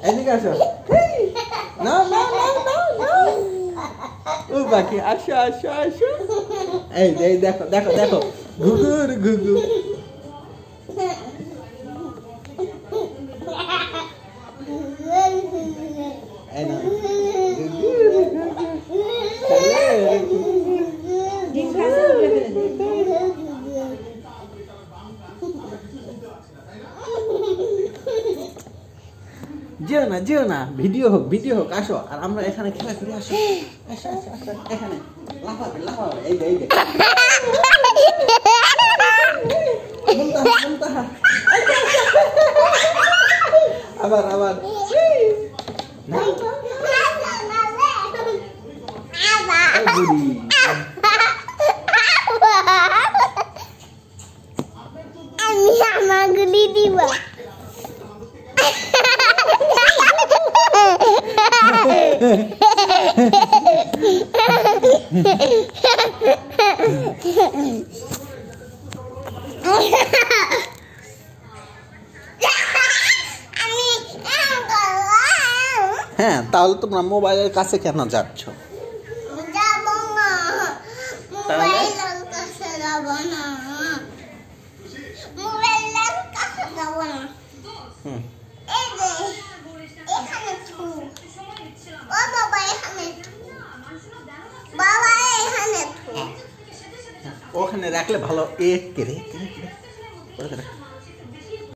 এদিকে আসো। না না না না না, ও পাখি আসো আসো আসো। এই দেখো দেখো দেখো, ঘুঘুর ঘুঘু। এই না, যেও না, ভিডিও হোক, আসো। আর আমরা এখানে খেলা করি, আসো আসো আসো আসো, এখানে লাফাবে লাফাবে। এই যে মুনতাহা, আবার না, বুড়ি আমি সামগ্রী দিব। হ্যাঁ, তাহলে তোমরা মোবাইলের কাছে কেন যাচ্ছ? যাব না, মোবাইলের কাছে যাব না, মোবাইলের কাছে যাব না। এই যে এখানে থু, ও বাবা এখানে থু, বাবা এখানে থু। ওখানে রাখলে ভালো। এ কে রে,